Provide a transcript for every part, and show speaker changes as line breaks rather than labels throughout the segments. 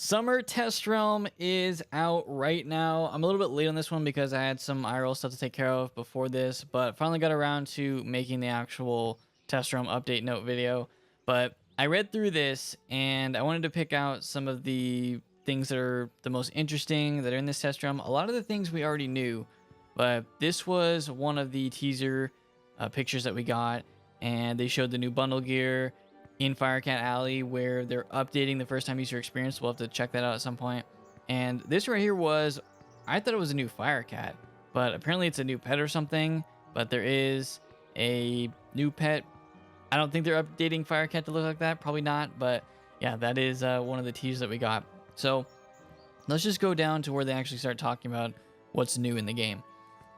Summer Test Realm is out right now. I'm a little bit late on this one because I had some IRL stuff to take care of before this, but finally got around to making the actual Test Realm update note video. But I read through this and I wanted to pick out some of the things that are the most interesting that are in this Test Realm. A lot of the things we already knew, but this was one of the teaser pictures that we got, and they showed the new bundle gear in Firecat Alley where they're updating the first time user experience. We'll have to check that out at some point. And this right here was, I thought it was a new Firecat, but apparently it's a new pet or something. But there is a new pet. I don't think they're updating Firecat to look like that, probably not, but yeah, that is one of the teasers that we got. So let's just go down to where they actually start talking about what's new in the game.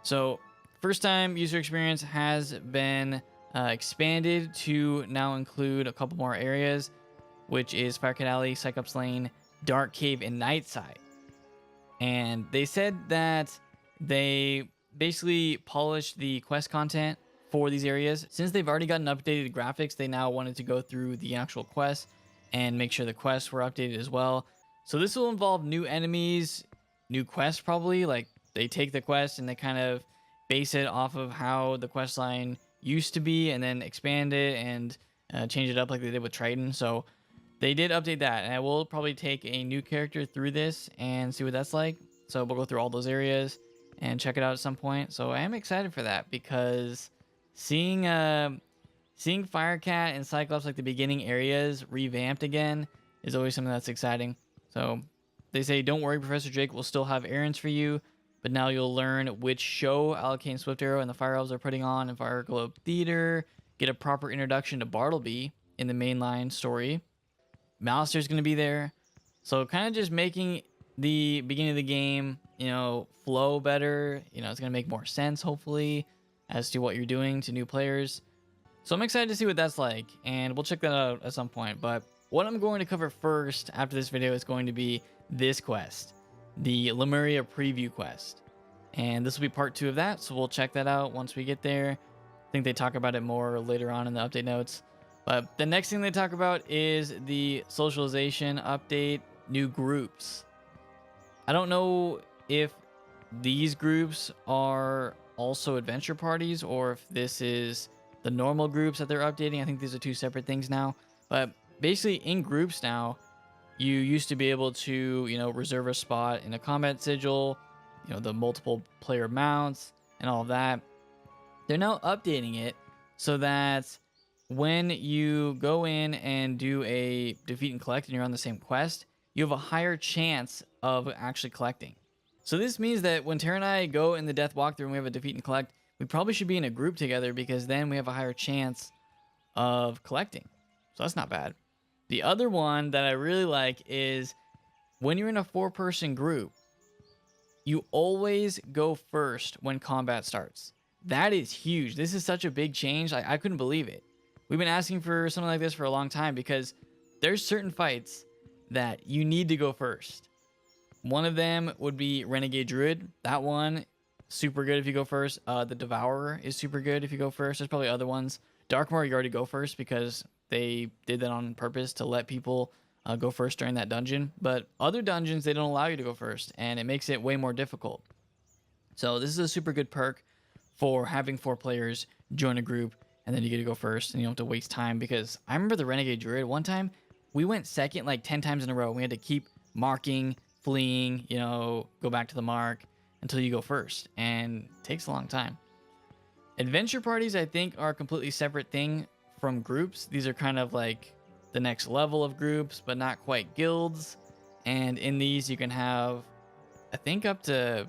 So first time user experience has been expanded to now include a couple more areas, which is Firecat Alley, Cyclops Lane, Dark Cave, and Nightside. And they said that they basically polished the quest content for these areas. Since they've already gotten updated graphics, they now wanted to go through the actual quests and make sure the quests were updated as well. So this will involve new enemies, new quests probably. Like they take the quest and they kind of base it off of how the quest line used to be and then expand it and change it up like they did with Triton. So they did update that, and I will probably take a new character through this and see what that's like. So we'll go through all those areas and check it out at some point. So I am excited for that because seeing Firecat and Cyclops, like the beginning areas, revamped again is always something that's exciting. So they say, don't worry, Professor Drake will still have errands for you, but now you'll learn which show Alacane Swift Arrow and the Fire Elves are putting on in Fire Globe Theater, get a proper introduction to Bartleby in the mainline story. Malister's going to be there. So kind of just making the beginning of the game, flow better. It's going to make more sense, hopefully, as to what you're doing to new players. So I'm excited to see what that's like, and we'll check that out at some point. But what I'm going to cover first after this video is going to be this quest, the Lemuria preview quest. And this will be part 2 of that, so we'll check that out once we get there. I think they talk about it more later on in the update notes. But the next thing they talk about is the socialization update, new groups. I don't know if these groups are also adventure parties or if this is the normal groups that they're updating. I think these are 2 separate things now. But basically in groups now, you used to be able to, reserve a spot in a combat sigil, the multiple player mounts and all of that. They're now updating it so that when you go in and do a defeat and collect and you're on the same quest, you have a higher chance of actually collecting. So this means that when Tara and I go in the death walkthrough and we have a defeat and collect, we probably should be in a group together because then we have a higher chance of collecting. So that's not bad. The other one that I really like is when you're in a 4-person group, you always go first when combat starts. That is huge. This is such a big change. I couldn't believe it. We've been asking for something like this for a long time because there's certain fights that you need to go first. One of them would be Renegade Druid. That one, super good if you go first. The Devourer is super good if you go first. There's probably other ones. Darkmoor, you already go first because they did that on purpose to let people go first during that dungeon. But other dungeons, they don't allow you to go first, and it makes it way more difficult. So this is a super good perk for having 4 players join a group, and then you get to go first, and you don't have to waste time. Because I remember the Renegade Druid, one time, we went second like 10 times in a row. We had to keep marking, fleeing, go back to the mark until you go first, and it takes a long time. Adventure parties, I think, are a completely separate thing from groups. These are kind of like the next level of groups, but not quite guilds. And in these, you can have, I think, up to,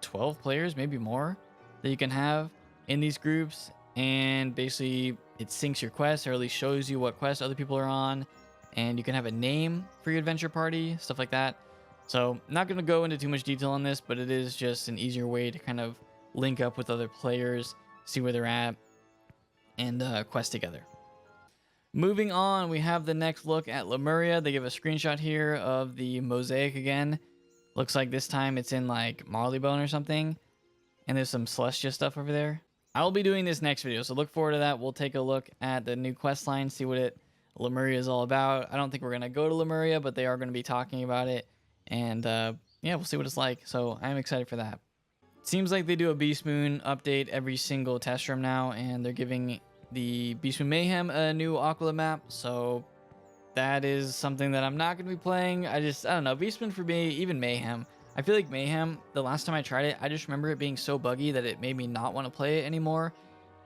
12 players, maybe more, that you can have in these groups. And basically, it syncs your quests, or at least shows you what quests other people are on. And you can have a name for your adventure party, stuff like that. So, I'm not going to go into too much detail on this, but it is just an easier way to kind of link up with other players, see where they're at, and quest together. Moving on, we have the next look at Lemuria. They give a screenshot here of the mosaic again. Looks like this time it's in like Marleybone or something. And there's some Celestia stuff over there. I'll be doing this next video, so look forward to that. We'll take a look at the new quest line, see what it Lemuria is all about. I don't think we're going to go to Lemuria, but they are going to be talking about it. And yeah, we'll see what it's like. So I'm excited for that. Seems like they do a Beast Moon update every single test room now, and they're giving the Beast Moon Mayhem a new Aquila map. So that is something that I'm not going to be playing. I don't know. Beast Moon for me, even Mayhem. I feel like Mayhem, the last time I tried it, I just remember it being so buggy that it made me not want to play it anymore.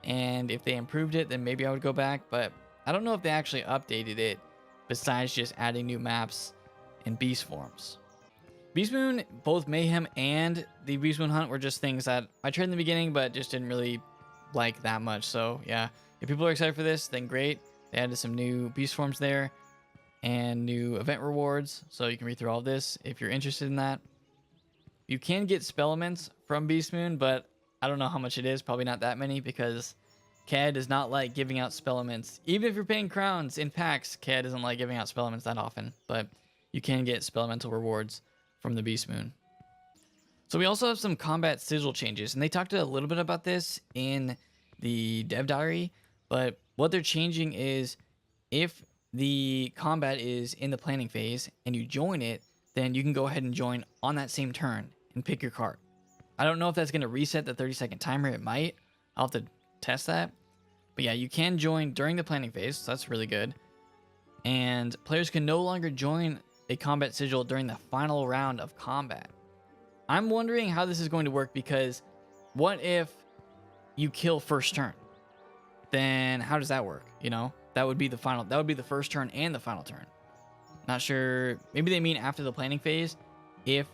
And if they improved it, then maybe I would go back. But I don't know if they actually updated it besides just adding new maps and beast forms. Beast Moon, both Mayhem and the Beast Moon Hunt were just things that I tried in the beginning, but just didn't really like that much. So yeah, if people are excited for this, then great. They added some new beast forms there and new event rewards. So you can read through all this if you're interested in that. You can get spell elements from Beast Moon, but I don't know how much it is. Probably not that many because CAD does not like giving out spell elements. Even if you're paying crowns in packs, CAD doesn't like giving out spell elements that often. But you can get spell elemental rewards from the Beast Moon. So we also have some combat sigil changes, and they talked a little bit about this in the dev diary, but what they're changing is if the combat is in the planning phase and you join it, then you can go ahead and join on that same turn and pick your card. I don't know if that's going to reset the 30-second timer. It might. I'll have to test that. But yeah, you can join during the planning phase, so that's really good. And players can no longer join a combat sigil during the final round of combat. I'm wondering how this is going to work, because what if you kill first turn? Then how does that work? You know, that would be the final, that would be the first turn and the final turn. Not sure. Maybe they mean after the planning phase. If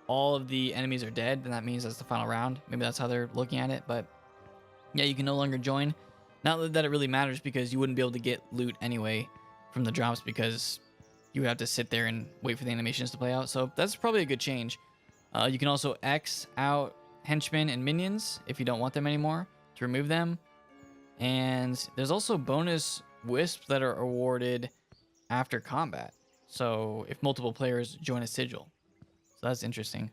all of the enemies are dead, then that means that's the final round. Maybe that's how they're looking at it. But yeah, you can no longer join. Not that it really matters, because you wouldn't be able to get loot anyway from the drops, because you would have to sit there and wait for the animations to play out. So that's probably a good change. You can also X out henchmen and minions if you don't want them anymore, to remove them. And there's also bonus wisps that are awarded after combat. So if multiple players join a sigil. So that's interesting.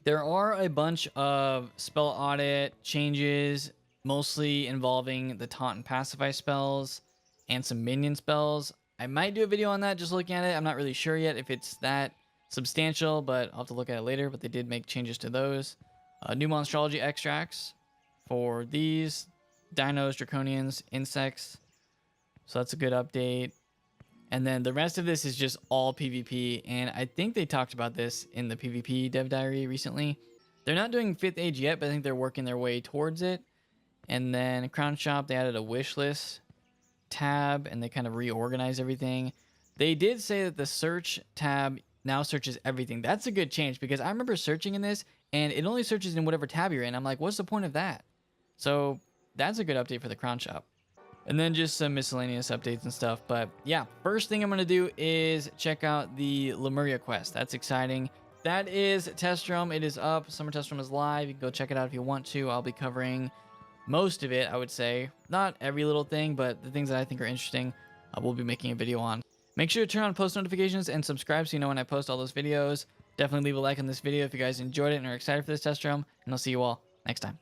There are a bunch of spell audit changes, mostly involving the taunt and pacify spells and some minion spells. I might do a video on that, just looking at it. I'm not really sure yet if it's that substantial, but I'll have to look at it later. But they did make changes to those. New monstrology extracts for these dinos, draconians, insects. So that's a good update. And then the rest of this is just all PvP. And I think they talked about this in the PvP dev diary recently. They're not doing 5th age yet, but I think they're working their way towards it. And then Crown Shop, they added a wish list tab, and they kind of reorganized everything. They did say that the search tab now searches everything. That's a good change, because I remember searching in this and it only searches in whatever tab you're in. I'm like, what's the point of that? So that's a good update for the Crown Shop. And then just some miscellaneous updates and stuff. But yeah, first thing I'm going to do is check out the Lemuria Quest. That's exciting. That is Test Room. It is up. Summer Test Room is live. You can go check it out if you want to. I'll be covering most of it, I would say. Not every little thing, but the things that I think are interesting, we'll be making a video on. Make sure to turn on post notifications and subscribe so you know when I post all those videos. Definitely leave a like on this video if you guys enjoyed it and are excited for this test room. And I'll see you all next time.